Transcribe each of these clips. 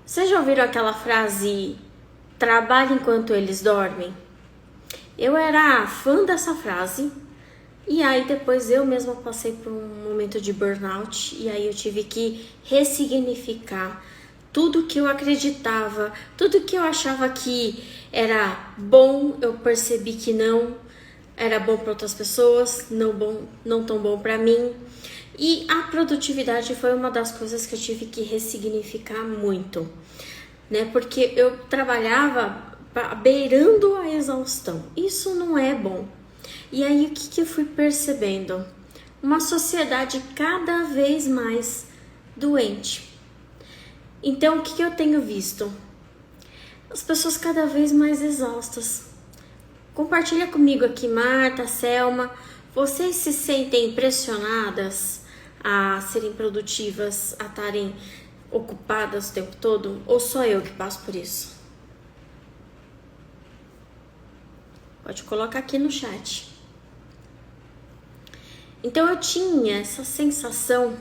Vocês já ouviram aquela frase, trabalhe enquanto eles dormem? Eu era fã dessa frase e aí depois eu mesma passei por um momento de burnout e aí eu tive que ressignificar tudo que eu acreditava, tudo que eu achava que era bom, eu percebi que não era bom para outras pessoas, não tão bom para mim. E a produtividade foi uma das coisas que eu tive que ressignificar muito, né? Porque eu trabalhava beirando a exaustão. Isso não é bom. E aí o que eu fui percebendo? Uma sociedade cada vez mais doente. Então o que eu tenho visto? As pessoas cada vez mais exaustas. Compartilha comigo aqui, Marta, Selma. Vocês se sentem pressionadas a serem produtivas, a estarem ocupadas o tempo todo? Ou só eu que passo por isso? Pode colocar aqui no chat. Então eu tinha essa sensação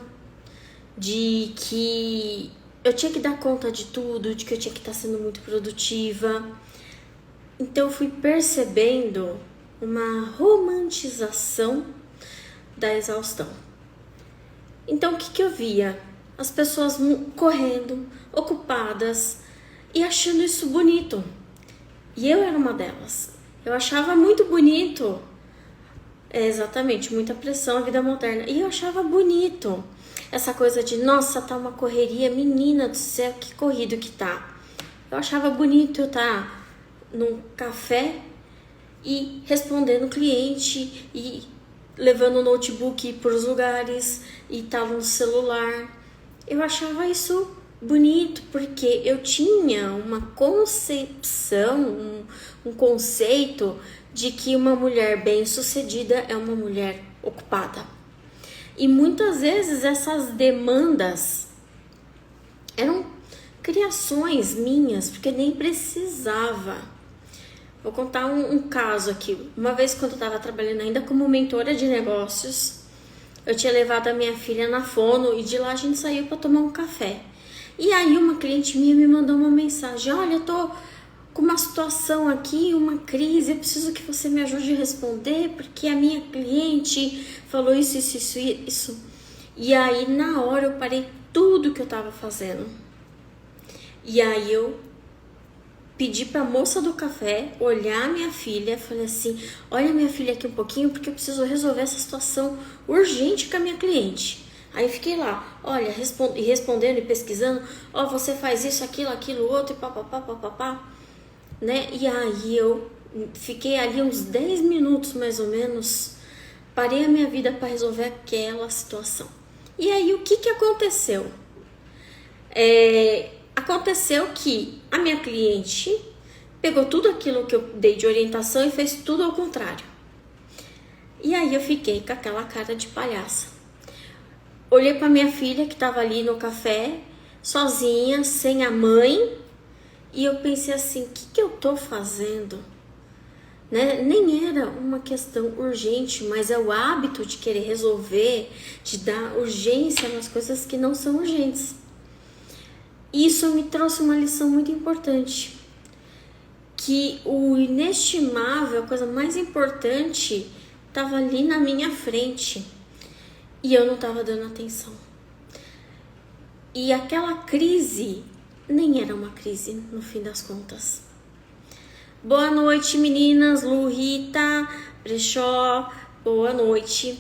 de que eu tinha que dar conta de tudo, de que eu tinha que estar sendo muito produtiva. Então eu fui percebendo uma romantização da exaustão. Então o que eu via? As pessoas correndo, ocupadas e achando isso bonito. E eu era uma delas. Eu achava muito bonito. Exatamente, muita pressão, a vida moderna. E eu achava bonito. Essa coisa de, nossa, tá uma correria, menina do céu, que corrido que tá. Eu achava bonito eu estar num café e respondendo o cliente e levando o notebook para os lugares e tava no celular. Eu achava isso bonito porque eu tinha uma concepção, um conceito de que uma mulher bem-sucedida é uma mulher ocupada. E muitas vezes essas demandas eram criações minhas, porque nem precisava. Vou contar um caso aqui. Uma vez, quando eu estava trabalhando ainda como mentora de negócios, eu tinha levado a minha filha na Fono e de lá a gente saiu para tomar um café. E aí uma cliente minha me mandou uma mensagem: olha, eu tô com uma situação aqui, uma crise, eu preciso que você me ajude a responder, porque a minha cliente falou isso. E aí na hora eu parei tudo que eu estava fazendo. E aí eu pedi para a moça do café olhar minha filha, falei assim: olha minha filha aqui um pouquinho, porque eu preciso resolver essa situação urgente com a minha cliente. Aí fiquei lá, olha, respondendo e pesquisando, ó, você faz isso, aquilo, outro, e papapá, né? E aí eu fiquei ali uns 10 minutos mais ou menos, parei a minha vida para resolver aquela situação. E aí o que aconteceu? Aconteceu que a minha cliente pegou tudo aquilo que eu dei de orientação e fez tudo ao contrário. E aí eu fiquei com aquela cara de palhaça. Olhei para minha filha que estava ali no café, sozinha, sem a mãe, e eu pensei assim: o que eu tô fazendo? Né? Nem era uma questão urgente, mas é o hábito de querer resolver, de dar urgência nas coisas que não são urgentes. Isso me trouxe uma lição muito importante, que o inestimável, a coisa mais importante, estava ali na minha frente e eu não estava dando atenção. E aquela crise nem era uma crise no fim das contas. Boa noite, meninas, Lu, Rita, Brechó, boa noite.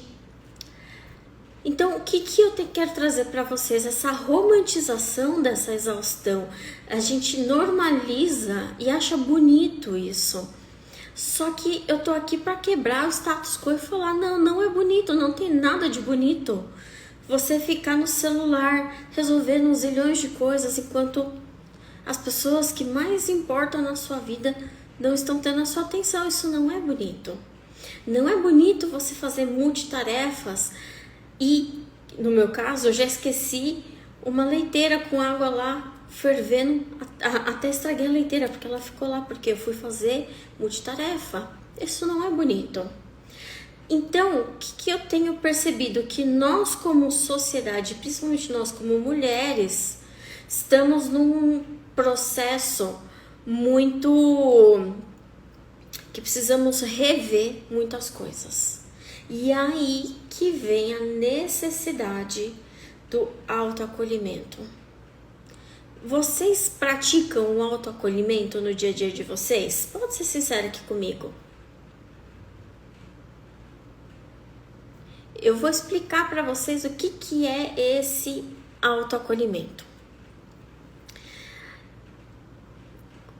Então, o que eu quero trazer para vocês? Essa romantização dessa exaustão. A gente normaliza e acha bonito isso. Só que eu tô aqui para quebrar o status quo e falar: não é bonito, não tem nada de bonito. Você ficar no celular resolvendo zilhões de coisas enquanto as pessoas que mais importam na sua vida não estão tendo a sua atenção. Isso não é bonito. Não é bonito você fazer multitarefas. E, no meu caso, eu já esqueci uma leiteira com água lá fervendo, até estraguei a leiteira, porque ela ficou lá, porque eu fui fazer multitarefa. Isso não é bonito. Então, o que eu tenho percebido? Que nós como sociedade, principalmente nós como mulheres, estamos processo muito que precisamos rever muitas coisas. E aí que vem a necessidade do autoacolhimento. Vocês praticam o autoacolhimento no dia a dia de vocês? Pode ser sincero aqui comigo. Eu vou explicar para vocês o que é esse autoacolhimento.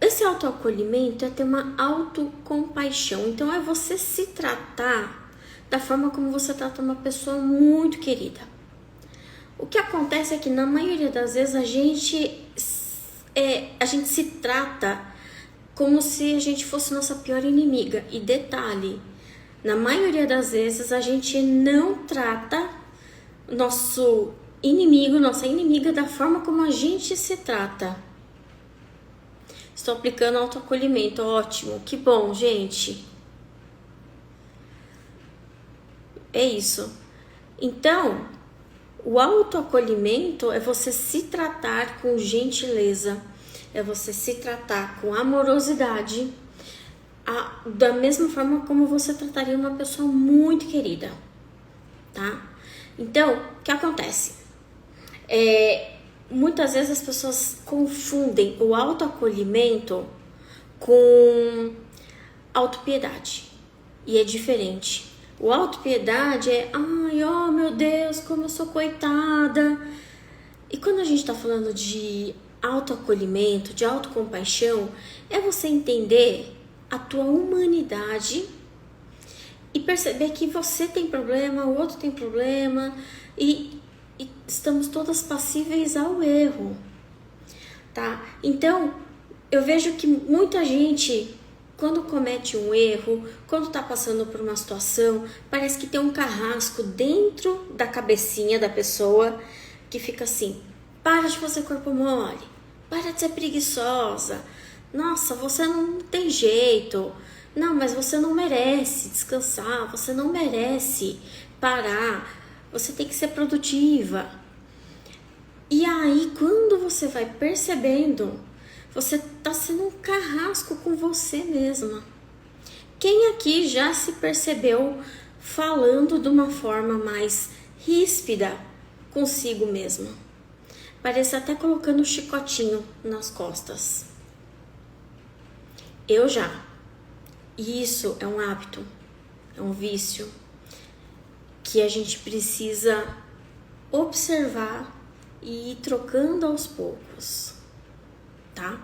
Esse autoacolhimento é ter uma autocompaixão. Então é você se tratar da forma como você trata uma pessoa muito querida. O que acontece é que na maioria das vezes a gente se trata como se a gente fosse nossa pior inimiga. E detalhe, na maioria das vezes a gente não trata nosso inimigo, nossa inimiga da forma como a gente se trata. Estou aplicando autoacolhimento, ótimo, que bom, gente. É isso. Então, o autoacolhimento é você se tratar com gentileza, é você se tratar com amorosidade, da mesma forma como você trataria uma pessoa muito querida, tá? Então, o que acontece? Muitas vezes as pessoas confundem o autoacolhimento com autopiedade, e é diferente. O autopiedade é, ai, oh meu Deus, como eu sou coitada. E quando a gente tá falando de autoacolhimento, de autocompaixão, é você entender a tua humanidade e perceber que você tem problema, o outro tem problema e estamos todas passíveis ao erro, tá? Então, eu vejo que muita gente, quando comete um erro, quando tá passando por uma situação, parece que tem um carrasco dentro da cabecinha da pessoa que fica assim, para de fazer corpo mole, para de ser preguiçosa, nossa, você não tem jeito, não, mas você não merece descansar, você não merece parar, você tem que ser produtiva. E aí, quando você vai percebendo, você tá sendo um carrasco com você mesma. Quem aqui já se percebeu falando de uma forma mais ríspida consigo mesma? Parece até colocando um chicotinho nas costas. Eu já. E isso é um hábito, é um vício que a gente precisa observar e ir trocando aos poucos, tá?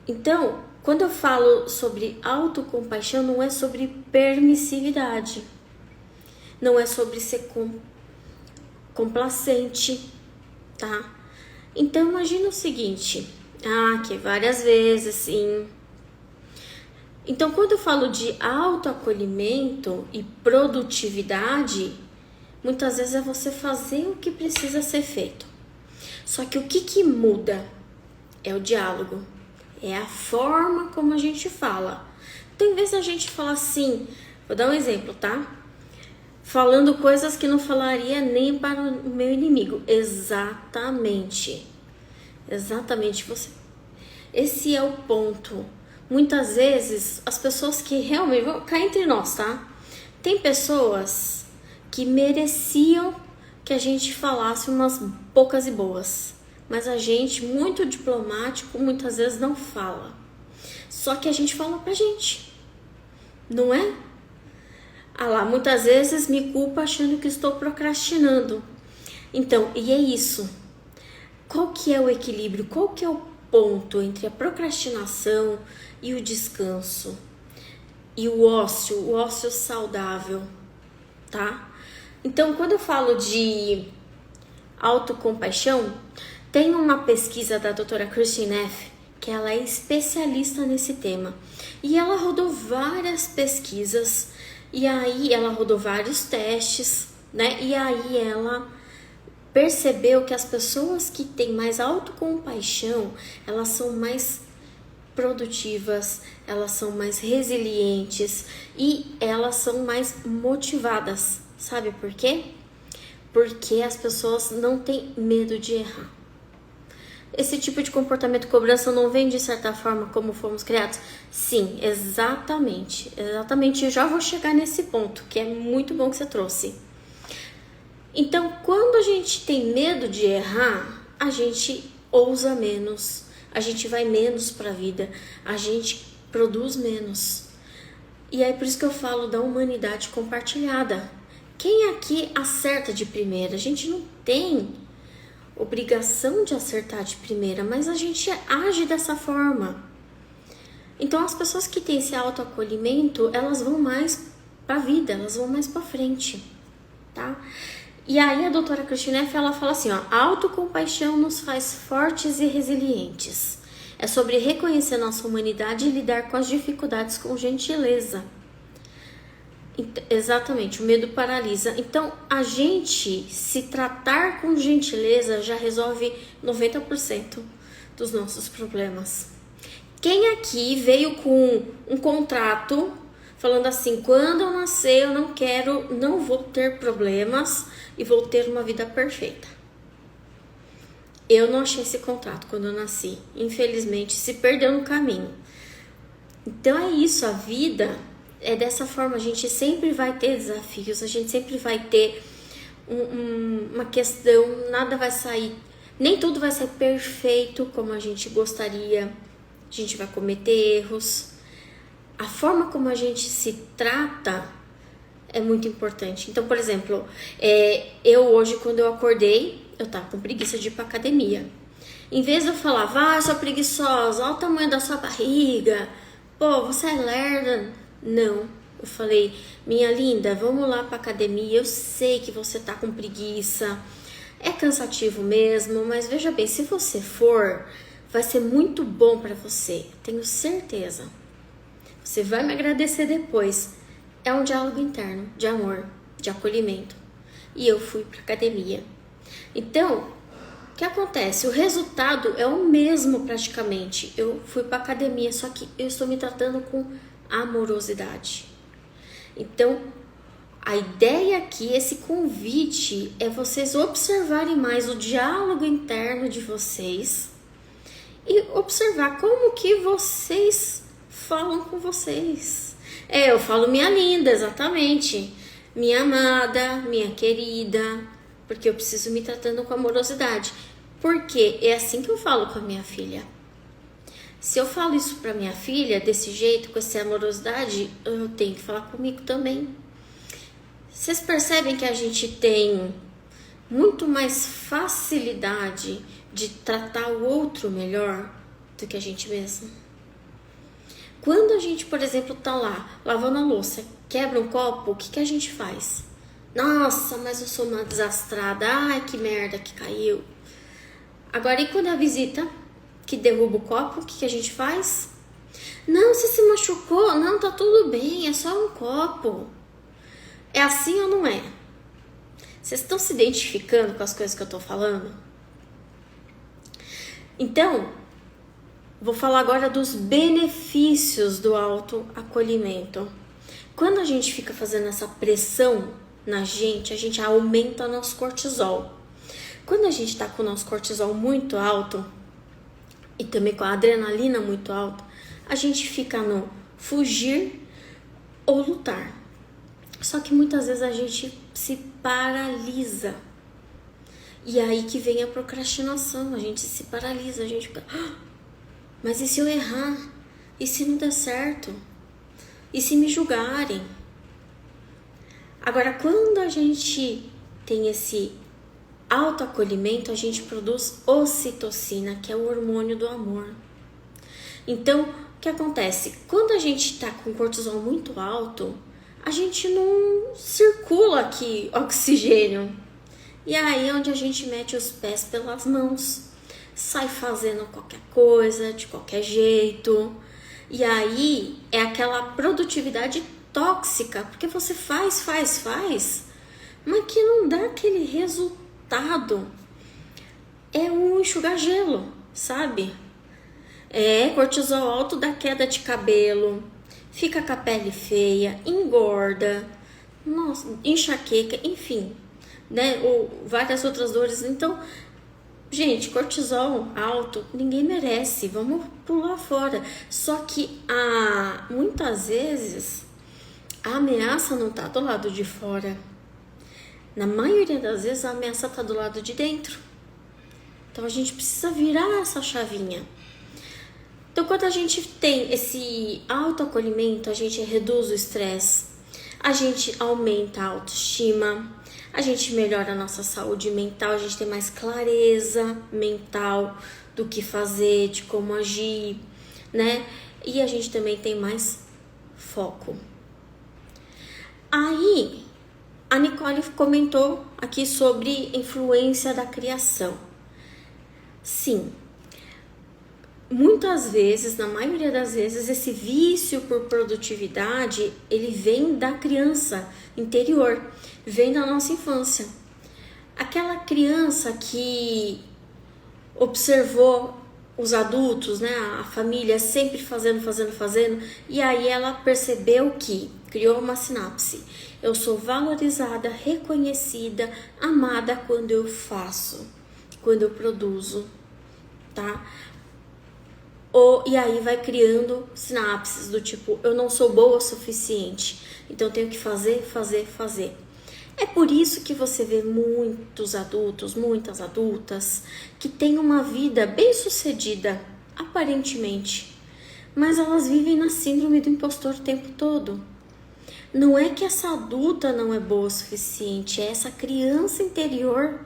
Então, quando eu falo sobre autocompaixão, não é sobre permissividade, não é sobre ser complacente, tá? Então, imagina o seguinte, que várias vezes, sim. Então, quando eu falo de autoacolhimento e produtividade, muitas vezes é você fazer o que precisa ser feito. Só que o que muda é o diálogo, é a forma como a gente fala. Tem vezes a gente fala assim, vou dar um exemplo, tá? Falando coisas que não falaria nem para o meu inimigo. Exatamente. Você. Esse é o ponto. Muitas vezes, as pessoas que realmente... Vão cair entre nós, tá? Tem pessoas que mereciam que a gente falasse umas poucas e boas. Mas a gente, muito diplomático, muitas vezes não fala. Só que a gente fala pra gente. Não é? Muitas vezes me culpa achando que estou procrastinando. Então, e é isso. Qual que é o equilíbrio? Qual que é o ponto entre a procrastinação e o descanso e o ócio saudável, tá? Então, quando eu falo de autocompaixão, tem uma pesquisa da doutora Christine Neff, que ela é especialista nesse tema, e ela rodou várias pesquisas, e aí ela rodou vários testes, né? E aí ela percebeu que as pessoas que têm mais autocompaixão, elas são mais produtivas, elas são mais resilientes e elas são mais motivadas. Sabe por quê? Porque as pessoas não têm medo de errar. esse tipo de comportamento cobrança não vem de certa forma como fomos criados? Sim, exatamente. Exatamente, eu já vou chegar nesse ponto, que é muito bom que você trouxe. Então, quando a gente tem medo de errar, a gente ousa menos, a gente vai menos para a vida, a gente produz menos. E aí por isso que eu falo da humanidade compartilhada. Quem aqui acerta de primeira? A gente não tem obrigação de acertar de primeira, mas a gente age dessa forma. Então as pessoas que têm esse autoacolhimento, elas vão mais para a vida, elas vão mais para frente, tá? E aí a doutora Christine Neff, ela fala assim, ó, a autocompaixão nos faz fortes e resilientes. É sobre reconhecer nossa humanidade e lidar com as dificuldades com gentileza. Exatamente, o medo paralisa. Então, a gente se tratar com gentileza já resolve 90% dos nossos problemas. Quem aqui veio com um contrato falando assim, quando eu nascer eu não vou ter problemas e vou ter uma vida perfeita? Eu não achei esse contrato quando eu nasci. Infelizmente, se perdeu no caminho. Então é isso, a vida é dessa forma. A gente sempre vai ter desafios, a gente sempre vai ter uma questão, nada vai sair, nem tudo vai ser perfeito como a gente gostaria. A gente vai cometer erros. A forma como a gente se trata é muito importante. Então, por exemplo, eu hoje, quando eu acordei, eu tava com preguiça de ir pra academia. Em vez de eu falar, vai, sua preguiçosa, olha o tamanho da sua barriga, pô, você é lerda. Não, eu falei, minha linda, vamos lá pra academia, eu sei que você tá com preguiça, é cansativo mesmo, mas veja bem, se você for, vai ser muito bom pra você, tenho certeza. Você vai me agradecer depois. É um diálogo interno, de amor, de acolhimento. E eu fui pra academia. Então, o que acontece? O resultado é o mesmo praticamente. Eu fui para academia, só que eu estou me tratando com amorosidade. Então, a ideia aqui, esse convite, é vocês observarem mais o diálogo interno de vocês e observar como que vocês falam com vocês. Eu falo minha linda, exatamente. Minha amada, minha querida, porque eu preciso me tratando com amorosidade. Porque é assim que eu falo com a minha filha. Se eu falo isso pra minha filha desse jeito, com essa amorosidade, eu tenho que falar comigo também. Vocês percebem que a gente tem muito mais facilidade de tratar o outro melhor do que a gente mesmo? Quando a gente, por exemplo, tá lá lavando a louça, quebra um copo, o que a gente faz? Nossa, mas eu sou uma desastrada. Ai, que merda que caiu. Agora, e quando a visita que derruba o copo, o que a gente faz? Não, você se machucou. Não, tá tudo bem, é só um copo. É assim ou não é? Vocês estão se identificando com as coisas que eu tô falando? Então, vou falar agora dos benefícios do autoacolhimento. Quando a gente fica fazendo essa pressão na gente, a gente aumenta nosso cortisol. Quando a gente tá com o nosso cortisol muito alto e também com a adrenalina muito alta, a gente fica no fugir ou lutar. Só que muitas vezes a gente se paralisa. E aí que vem a procrastinação, a gente se paralisa, a gente fica, mas e se eu errar? E se não der certo? E se me julgarem? Agora, quando a gente tem esse autoacolhimento, a gente produz ocitocina, que é o hormônio do amor. Então, o que acontece? Quando a gente está com cortisol muito alto, a gente não circula aqui oxigênio. E aí é onde a gente mete os pés pelas mãos, sai fazendo qualquer coisa, de qualquer jeito. E aí é aquela produtividade tóxica, porque você faz, mas que não dá aquele resultado. É um enxugar gelo, sabe? Cortisol alto dá queda de cabelo, fica com a pele feia, engorda, nossa, enxaqueca, enfim, né? Ou várias outras dores. Então, Gente, cortisol alto, ninguém merece, vamos pular fora. Só que muitas vezes a ameaça não tá do lado de fora. Na maioria das vezes a ameaça tá do lado de dentro. Então a gente precisa virar essa chavinha. Então quando a gente tem esse autoacolhimento, a gente reduz o estresse, a gente aumenta a autoestima, a gente melhora a nossa saúde mental, a gente tem mais clareza mental do que fazer, de como agir, né? E a gente também tem mais foco. Aí, a Nicole comentou aqui sobre influência da criação. Sim, muitas vezes, na maioria das vezes, esse vício por produtividade, ele vem da criança interior, vem da nossa infância. Aquela criança que observou os adultos, né, a família sempre fazendo, e aí ela percebeu que criou uma sinapse. Eu sou valorizada, reconhecida, amada quando eu faço, quando eu produzo, tá? E aí vai criando sinapses do tipo, eu não sou boa o suficiente, então eu tenho que fazer. É por isso que você vê muitos adultos, muitas adultas, que têm uma vida bem sucedida, aparentemente, mas elas vivem na síndrome do impostor o tempo todo. Não é que essa adulta não é boa o suficiente, é essa criança interior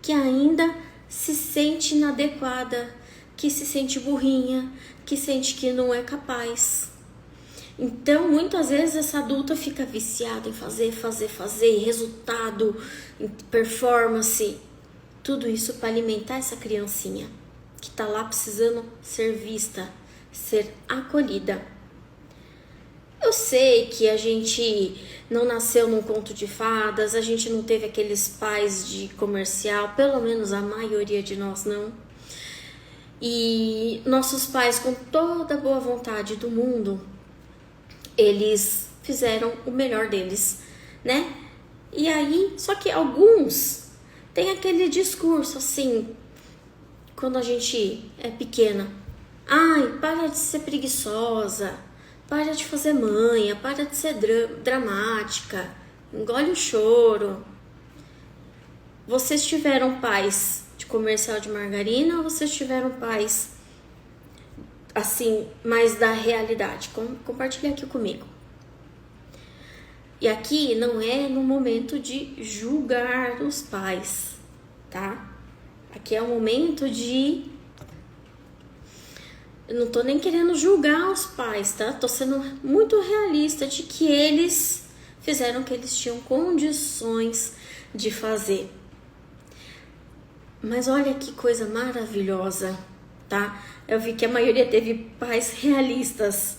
que ainda se sente inadequada, que se sente burrinha, que sente que não é capaz. Então, muitas vezes essa adulta fica viciada em fazer, resultado, em performance, tudo isso para alimentar essa criancinha que tá lá precisando ser vista, ser acolhida. Eu sei que a gente não nasceu num conto de fadas, a gente não teve aqueles pais de comercial, pelo menos a maioria de nós não. E nossos pais, com toda a boa vontade do mundo, eles fizeram o melhor deles, né? E aí, só que alguns têm aquele discurso assim, quando a gente é pequena. Ai, para de ser preguiçosa, para de fazer manha, para de ser dramática, engole o choro. Vocês tiveram pais de comercial de margarina ou vocês tiveram pais assim, mais da realidade? Compartilha aqui comigo. E aqui não é no momento de julgar os pais, tá? Aqui é o momento de... Eu não tô nem querendo julgar os pais, tá? Tô sendo muito realista de que eles fizeram o que eles tinham condições de fazer. Mas olha que coisa maravilhosa, tá? Eu vi que a maioria teve pais realistas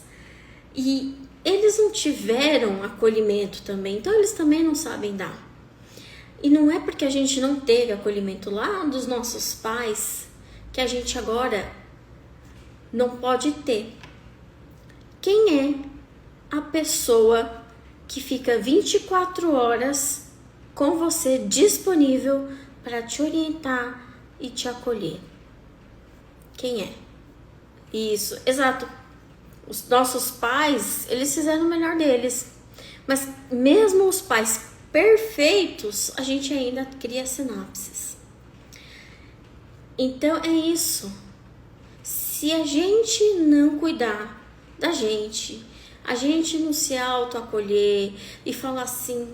e eles não tiveram acolhimento também, então eles também não sabem dar. E não é porque a gente não teve acolhimento lá dos nossos pais que a gente agora não pode ter. Quem é a pessoa que fica 24 horas com você disponível para te orientar e te acolher? Quem é? Isso, exato. Os nossos pais, eles fizeram o melhor deles. Mas mesmo os pais perfeitos, a gente ainda cria sinapses. Então é isso. Se a gente não cuidar da gente, a gente não se autoacolher e falar assim,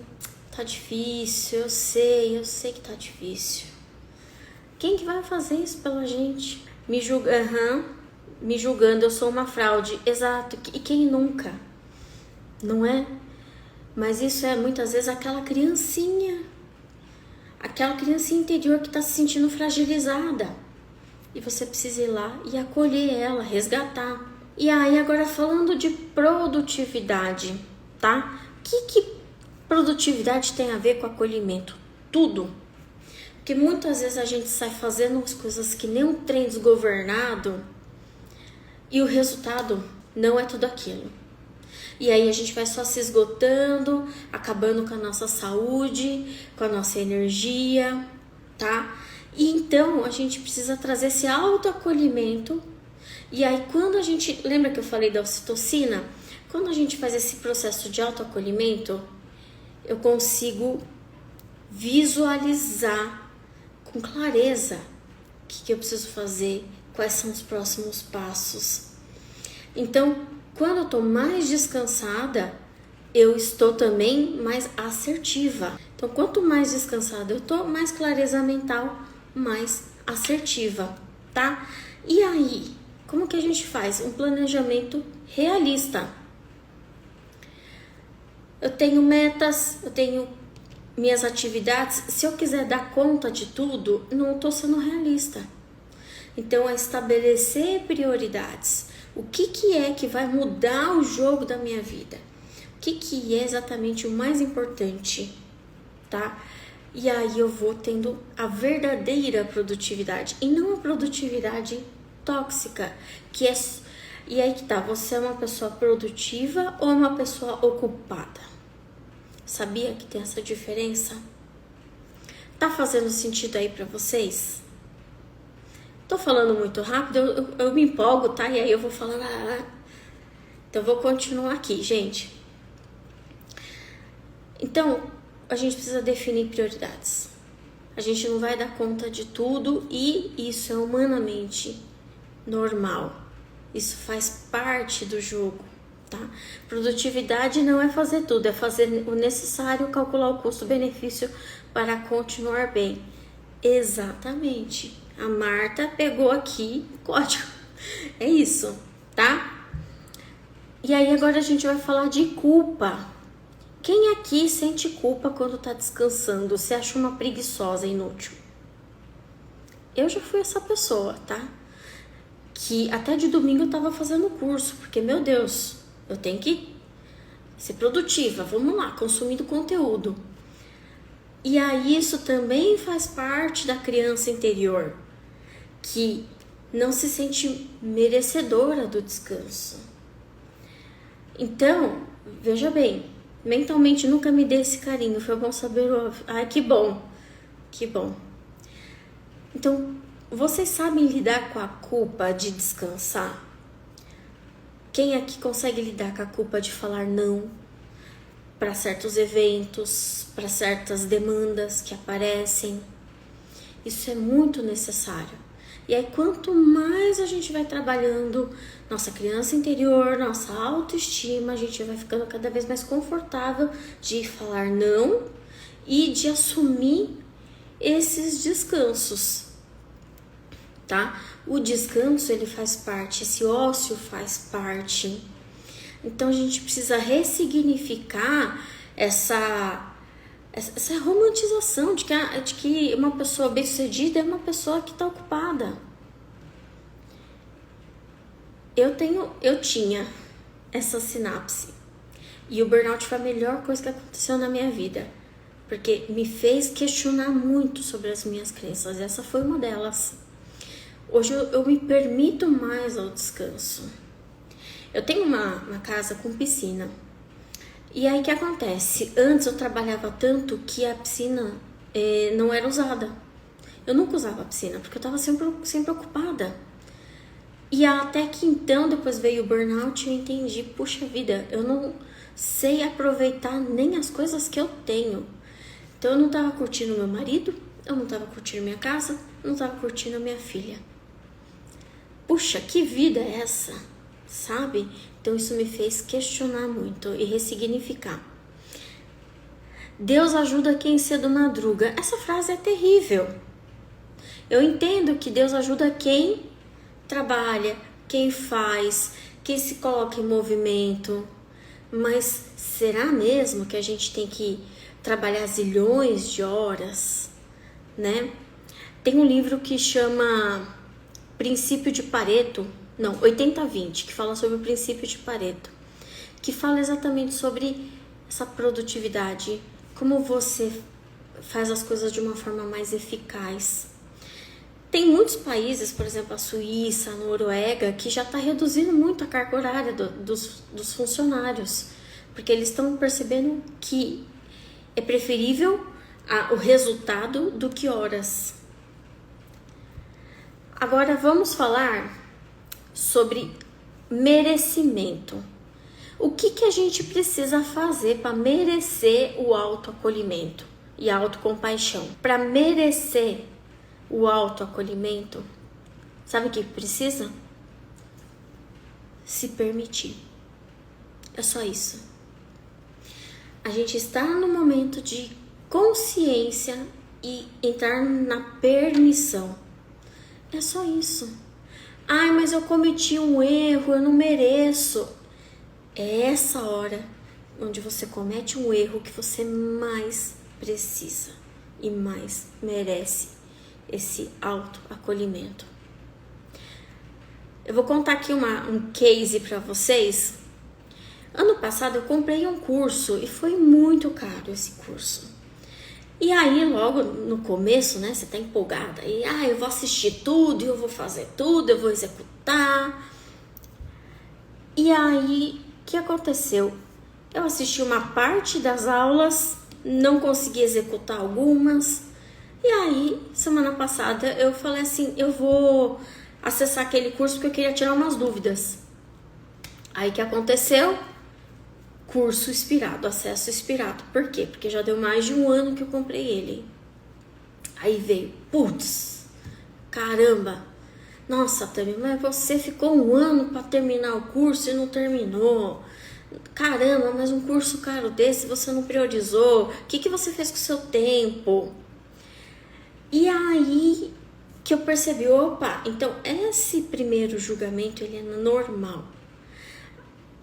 tá difícil, eu sei que tá difícil. Quem que vai fazer isso pela gente? Me julgando, eu sou uma fraude. Exato, e quem nunca? Não é? Mas isso é muitas vezes aquela criancinha interior que tá se sentindo fragilizada. E você precisa ir lá e acolher ela, resgatar. E aí agora falando de produtividade, tá? O que produtividade tem a ver com acolhimento? Tudo. Porque muitas vezes a gente sai fazendo as coisas que nem um trem desgovernado e o resultado não é tudo aquilo. E aí a gente vai só se esgotando, acabando com a nossa saúde, com a nossa energia, tá? E então a gente precisa trazer esse autoacolhimento. E aí quando a gente, lembra que eu falei da ocitocina? Quando a gente faz esse processo de autoacolhimento, eu consigo visualizar com clareza o que eu preciso fazer, quais são os próximos passos. Então, quando eu estou mais descansada, eu estou também mais assertiva. Então, quanto mais descansada eu estou, mais clareza mental, mais assertiva, tá? E aí, como que a gente faz? Um planejamento realista. Eu tenho metas, eu tenho minhas atividades. Se eu quiser dar conta de tudo, não estou sendo realista. Então, é estabelecer prioridades. O que é que vai mudar o jogo da minha vida? O que é exatamente o mais importante, tá? E aí eu vou tendo a verdadeira produtividade e não a produtividade tóxica, que é... E aí que tá, você é uma pessoa produtiva ou uma pessoa ocupada? Sabia que tem essa diferença? Tá fazendo sentido aí pra vocês? Tô falando muito rápido, eu me empolgo, tá? E aí eu vou falando... Então eu vou continuar aqui, gente. Então, a gente precisa definir prioridades. A gente não vai dar conta de tudo e isso é humanamente normal. Isso faz parte do jogo, tá? Produtividade não é fazer tudo, é fazer o necessário, calcular o custo-benefício para continuar bem. Exatamente. A Marta pegou aqui o código. É isso, tá? E aí agora a gente vai falar de culpa. Quem aqui sente culpa quando tá descansando? Se acha uma preguiçosa, inútil? Eu já fui essa pessoa, tá? Que até de domingo eu tava fazendo curso, porque, meu Deus, eu tenho que ser produtiva, vamos lá, consumindo conteúdo. E aí isso também faz parte da criança interior, que não se sente merecedora do descanso. Então, veja bem, mentalmente nunca me dei esse carinho, foi bom saber o... Ai, que bom, que bom. Então, vocês sabem lidar com a culpa de descansar? Quem aqui consegue lidar com a culpa de falar não para certos eventos, para certas demandas que aparecem? Isso é muito necessário. E aí, quanto mais a gente vai trabalhando nossa criança interior, nossa autoestima, a gente vai ficando cada vez mais confortável de falar não e de assumir esses descansos, tá? O descanso, ele faz parte, esse ócio faz parte. Então, a gente precisa ressignificar essa romantização de que uma pessoa bem-sucedida é uma pessoa que está ocupada. Eu tinha essa sinapse. E o burnout foi a melhor coisa que aconteceu na minha vida. Porque me fez questionar muito sobre as minhas crenças. Essa foi uma delas. Hoje eu me permito mais ao descanso. Eu tenho uma casa com piscina. E aí o que acontece? Antes eu trabalhava tanto que a piscina não era usada. Eu nunca usava a piscina porque eu estava sempre ocupada. E até que então, depois veio o burnout e eu entendi, puxa vida, eu não sei aproveitar nem as coisas que eu tenho. Então eu não estava curtindo meu marido, eu não estava curtindo minha casa, eu não estava curtindo a minha filha. Puxa, que vida é essa? Sabe? Então isso me fez questionar muito e ressignificar. Deus ajuda quem cedo madruga. Essa frase é terrível. Eu entendo que Deus ajuda quem trabalha, quem faz, quem se coloca em movimento. Mas será mesmo que a gente tem que trabalhar zilhões de horas, né? Tem um livro que chama Princípio de Pareto, 80-20, que fala sobre o princípio de Pareto, que fala exatamente sobre essa produtividade, como você faz as coisas de uma forma mais eficaz. Tem muitos países, por exemplo, a Suíça, a Noruega, que já está reduzindo muito a carga horária dos funcionários, porque eles estão percebendo que é preferível o resultado do que horas. Agora vamos falar sobre merecimento. O que a gente precisa fazer para merecer o autoacolhimento e a autocompaixão? Para merecer o autoacolhimento, sabe o que precisa? Se permitir. É só isso. A gente está no momento de consciência e entrar na permissão. É só isso. Ai, mas eu cometi um erro, eu não mereço. É essa hora onde você comete um erro que você mais precisa e mais merece esse autoacolhimento. Eu vou contar aqui um case para vocês. Ano passado eu comprei um curso e foi muito caro esse curso. E aí logo no começo, né, você tá empolgada. E eu vou assistir tudo, eu vou fazer tudo, eu vou executar. E aí, o que aconteceu? Eu assisti uma parte das aulas, não consegui executar algumas. E aí, semana passada, eu falei assim, eu vou acessar aquele curso porque eu queria tirar umas dúvidas. Aí, o que aconteceu? Curso expirado, acesso expirado. Por quê? Porque já deu mais de um ano que eu comprei ele. Aí veio, putz, caramba. Nossa, Tami, mas você ficou um ano para terminar o curso e não terminou. Caramba, mas um curso caro desse você não priorizou. O que você fez com o seu tempo? E aí que eu percebi, opa, então esse primeiro julgamento ele é normal.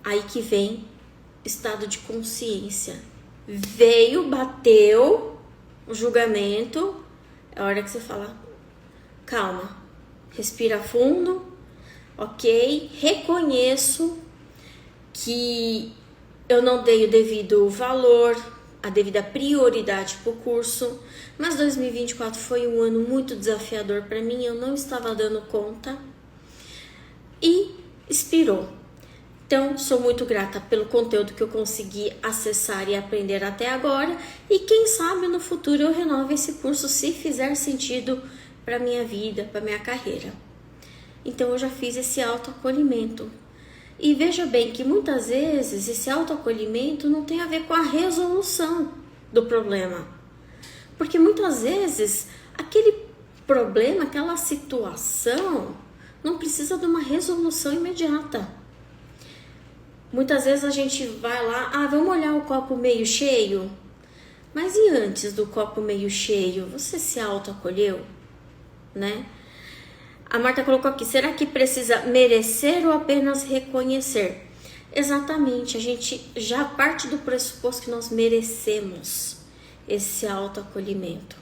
Aí que vem estado de consciência. Veio, bateu o julgamento. É a hora que você fala, calma, respira fundo, ok? Reconheço que eu não dei o devido valor, a devida prioridade para o curso, mas 2024 foi um ano muito desafiador para mim, eu não estava dando conta e expirou. Então, sou muito grata pelo conteúdo que eu consegui acessar e aprender até agora. E quem sabe no futuro eu renove esse curso se fizer sentido para minha vida, para minha carreira. Então, eu já fiz esse autoacolhimento. E veja bem que muitas vezes esse autoacolhimento não tem a ver com a resolução do problema. Porque muitas vezes aquele problema, aquela situação, não precisa de uma resolução imediata. Muitas vezes a gente vai lá, vamos olhar o copo meio cheio. Mas e antes do copo meio cheio, você se autoacolheu, né? A Marta colocou aqui, será que precisa merecer ou apenas reconhecer? Exatamente, a gente já parte do pressuposto que nós merecemos esse autoacolhimento.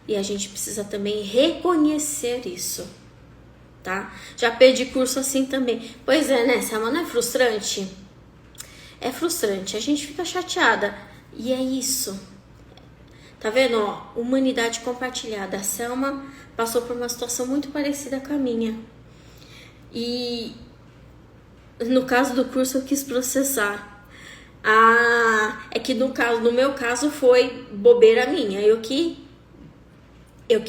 E a gente precisa também reconhecer isso. Tá? Já perdi curso assim também. Pois é, né, Selma, não é frustrante? É frustrante, a gente fica chateada. E é isso. Tá vendo, ó? Humanidade compartilhada. A Selma passou por uma situação muito parecida com a minha. E no caso do curso eu quis processar. É que no meu caso foi bobeira minha. Eu que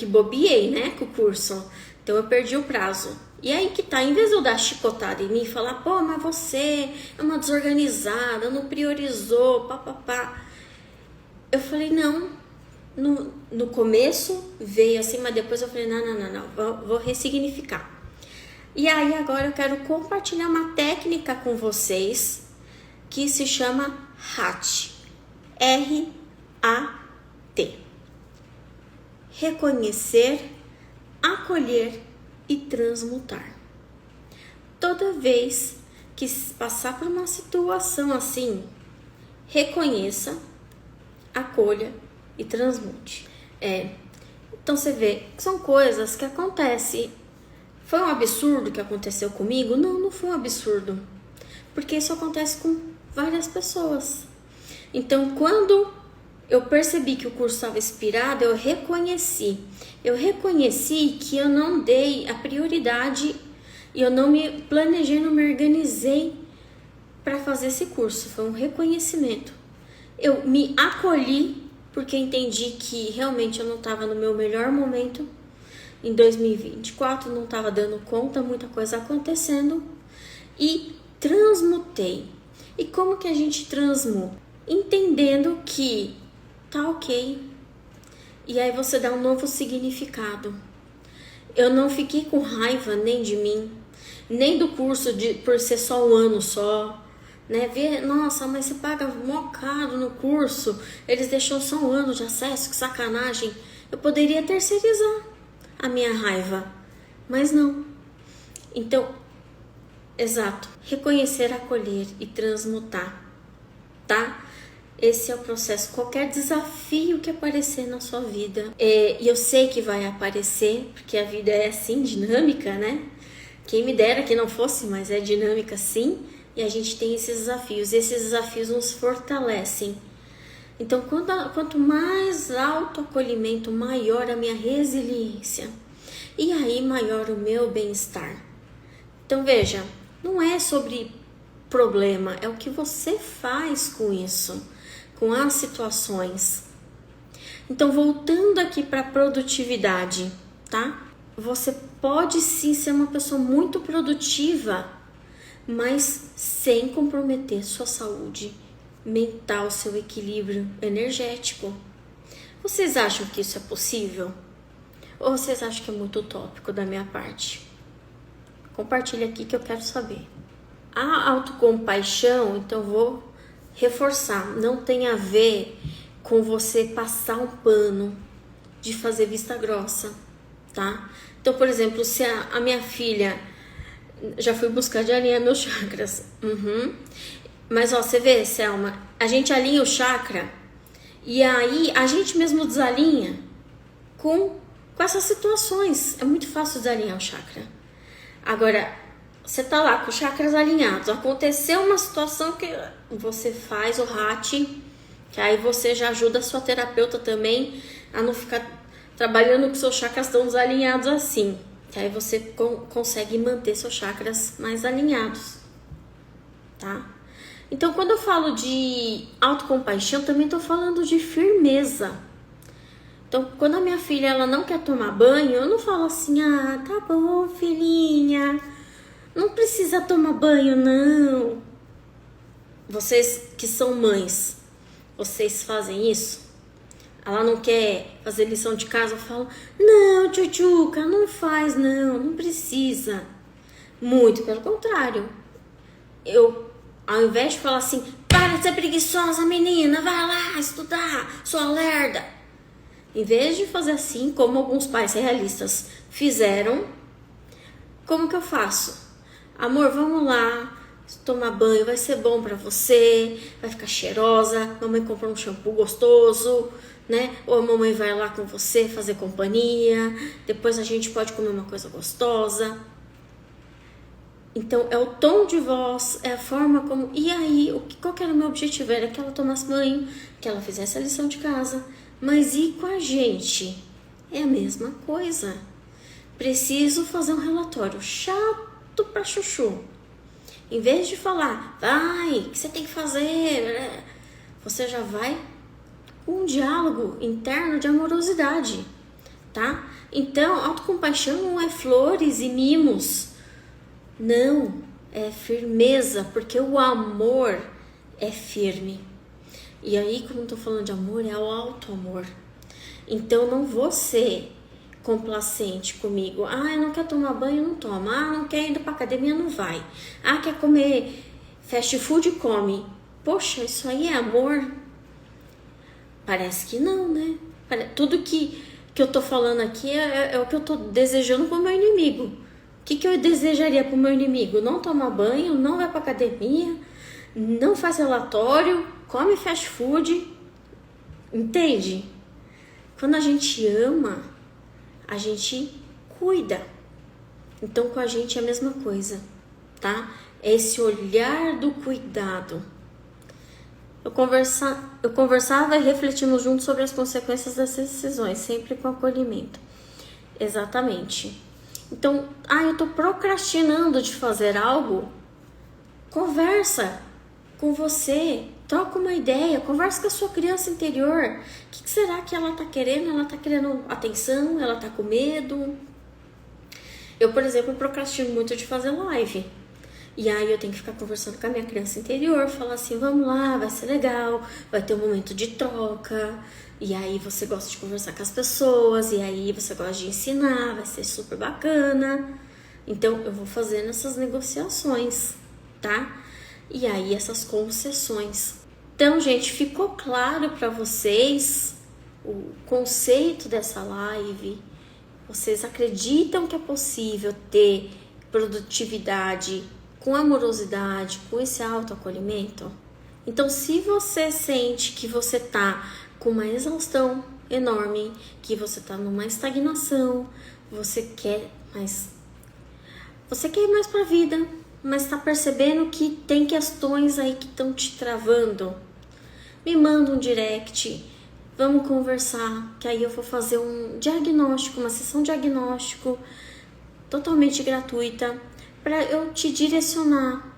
bobiei, né, com o curso. Então eu perdi o prazo. E aí que tá, em vez de eu dar chicotada em mim e falar, pô, mas você é uma desorganizada, não priorizou, papapá. Eu falei, não. No começo veio assim, mas depois eu falei, não, vou ressignificar. E aí agora eu quero compartilhar uma técnica com vocês que se chama RAT. R-A-T. Reconhecer, acolher e transmutar. Toda vez que passar por uma situação assim, reconheça, acolha e transmute. Então você vê, são coisas que acontecem. Foi um absurdo que aconteceu comigo? Não foi um absurdo. Porque isso acontece com várias pessoas. Então, quando eu percebi que o curso estava expirado, eu reconheci que eu não dei a prioridade e eu não me planejei, não me organizei para fazer esse curso. Foi um reconhecimento. Eu me acolhi porque entendi que realmente eu não estava no meu melhor momento. em 2024, não estava dando conta, muita coisa acontecendo e transmutei. E como que a gente transmuta? Entendendo que tá ok. E aí você dá um novo significado. Eu não fiquei com raiva nem de mim, nem do curso por ser só um ano só. Né? Nossa, mas você paga mó caro no curso, eles deixam só um ano de acesso, que sacanagem. Eu poderia terceirizar a minha raiva, mas não. Então, exato, reconhecer, acolher e transmutar, tá? Esse é o processo. Qualquer desafio que aparecer na sua vida, e eu sei que vai aparecer, porque a vida é assim, dinâmica, né? Quem me dera que não fosse, mas é dinâmica sim. E a gente tem esses desafios nos fortalecem. Então, quanto mais autoacolhimento, maior a minha resiliência. E aí, maior o meu bem-estar. Então, veja, não é sobre problema, é o que você faz com isso, com as situações. Então, voltando aqui para a produtividade, tá? Você pode sim ser uma pessoa muito produtiva, mas sem comprometer sua saúde mental, seu equilíbrio energético. Vocês acham que isso é possível? Ou vocês acham que é muito utópico da minha parte? Compartilha aqui que eu quero saber. A autocompaixão, então vou reforçar, não tem a ver com você passar um pano, de fazer vista grossa, tá? Então, por exemplo, se a minha filha... Já fui buscar de alinhar meus chakras. Mas, ó, você vê, Selma, a gente alinha o chakra e aí a gente mesmo desalinha com essas situações. É muito fácil desalinhar o chakra. Agora, você tá lá com os chakras alinhados, aconteceu uma situação que você faz o Hati, que aí você já ajuda a sua terapeuta também a não ficar trabalhando com seus chakras tão desalinhados assim. Que aí você consegue manter seus chakras mais alinhados, tá? Então, quando eu falo de autocompaixão, também tô falando de firmeza. Então, quando a minha filha ela não quer tomar banho, eu não falo assim, ah, tá bom, filhinha, não precisa tomar banho, não. Vocês que são mães, vocês fazem isso? Ela não quer fazer lição de casa, eu falo, não, tchutchuca, não faz, não precisa. Muito pelo contrário. Eu, ao invés de falar assim, para de ser preguiçosa, menina, vai lá estudar, sua lerda. Em vez de fazer assim, como alguns pais realistas fizeram, como que eu faço? Amor, vamos lá, tomar banho, vai ser bom pra você, vai ficar cheirosa, mamãe comprou um shampoo gostoso, né? Ou a mamãe vai lá com você fazer companhia, depois a gente pode comer uma coisa gostosa. Então, é o tom de voz, é a forma como... E aí, qual que era o meu objetivo? Era que ela tomasse banho, que ela fizesse a lição de casa. Mas e com a gente? É a mesma coisa. Preciso fazer um relatório chato pra chuchu. Em vez de falar, vai, o que você tem que fazer? Você já vai com um diálogo interno de amorosidade, tá? Então, autocompaixão não é flores e mimos. Não, é firmeza, porque o amor é firme. E aí, como eu tô falando de amor, é o auto-amor. Então, não vou ser complacente comigo. Ah, eu não quero tomar banho, não toma. Ah, não quer ir pra academia, não vai. Ah, quer comer fast food, come. Poxa, isso aí é amor? Parece que não, né? Tudo que eu tô falando aqui é o que eu tô desejando pro meu inimigo. O que eu desejaria pro meu inimigo? Não tomar banho, não vai pra academia, não faz relatório, come fast food. Entende? Quando a gente ama, a gente cuida. Então com a gente é a mesma coisa, tá? É esse olhar do cuidado. Eu conversava e refletimos juntos sobre as consequências dessas decisões, sempre com acolhimento. Exatamente. Então, eu tô procrastinando de fazer algo. Conversa com você, troca uma ideia, conversa com a sua criança interior. O que será que ela tá querendo? Ela tá querendo atenção? Ela tá com medo? Eu, por exemplo, procrastino muito de fazer live. E aí eu tenho que ficar conversando com a minha criança interior, falar assim, vamos lá, vai ser legal, vai ter um momento de troca. E aí você gosta de conversar com as pessoas, e aí você gosta de ensinar, vai ser super bacana. Então eu vou fazendo essas negociações, tá? E aí essas concessões. Então, gente, ficou claro para vocês o conceito dessa live? Vocês acreditam que é possível ter produtividade com amorosidade, com esse autoacolhimento? Então, se você sente que você tá com uma exaustão enorme, que você tá numa estagnação, você quer ir mais pra vida, mas tá percebendo que tem questões aí que estão te travando, me manda um direct, vamos conversar, que aí eu vou fazer um diagnóstico, uma sessão de diagnóstico totalmente gratuita, para eu te direcionar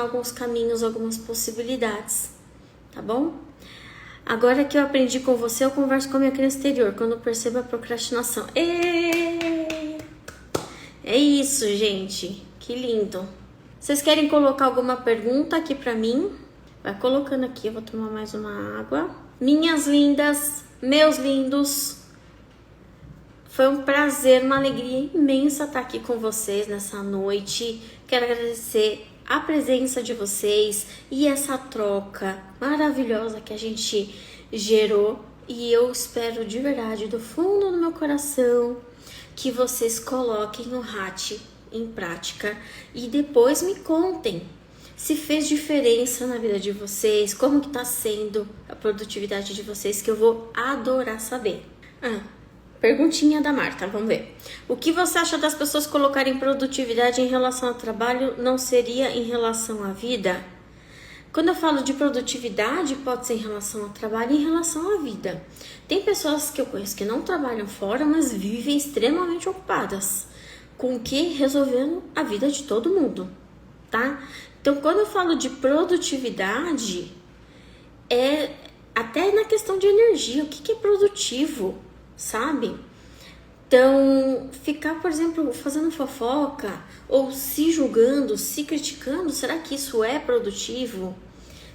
alguns caminhos, algumas possibilidades, tá bom? Agora que eu aprendi com você, eu converso com a minha criança interior, quando eu percebo a procrastinação. É isso, gente, que lindo. Vocês querem colocar alguma pergunta aqui pra mim? Vai colocando aqui, eu vou tomar mais uma água. Minhas lindas, meus lindos, foi um prazer, uma alegria imensa estar aqui com vocês nessa noite. Quero agradecer a presença de vocês e essa troca maravilhosa que a gente gerou. E eu espero de verdade, do fundo do meu coração, que vocês coloquem o Hatch em prática e depois me contem se fez diferença na vida de vocês, como que tá sendo a produtividade de vocês, que eu vou adorar saber. Perguntinha da Marta, vamos ver. O que você acha das pessoas colocarem produtividade em relação ao trabalho, não seria em relação à vida? Quando eu falo de produtividade, pode ser em relação ao trabalho e em relação à vida. Tem pessoas que eu conheço que não trabalham fora, mas vivem extremamente ocupadas. Com o que? Resolvendo a vida de todo mundo, tá? Então, quando eu falo de produtividade, é até na questão de energia. O que é produtivo, sabe? Então, ficar, por exemplo, fazendo fofoca ou se julgando, se criticando, será que isso é produtivo?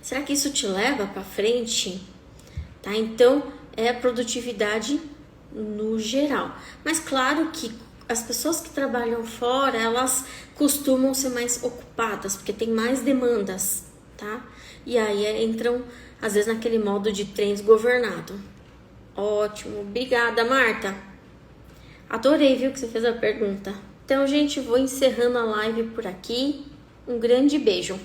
Será que isso te leva para frente? Tá? Então, é a produtividade no geral. Mas claro que as pessoas que trabalham fora, elas costumam ser mais ocupadas, porque tem mais demandas, tá? E aí entram, às vezes, naquele modo de trem desgovernado. Ótimo, obrigada, Marta. Adorei, viu, que você fez a pergunta. Então, gente, vou encerrando a live por aqui. Um grande beijo.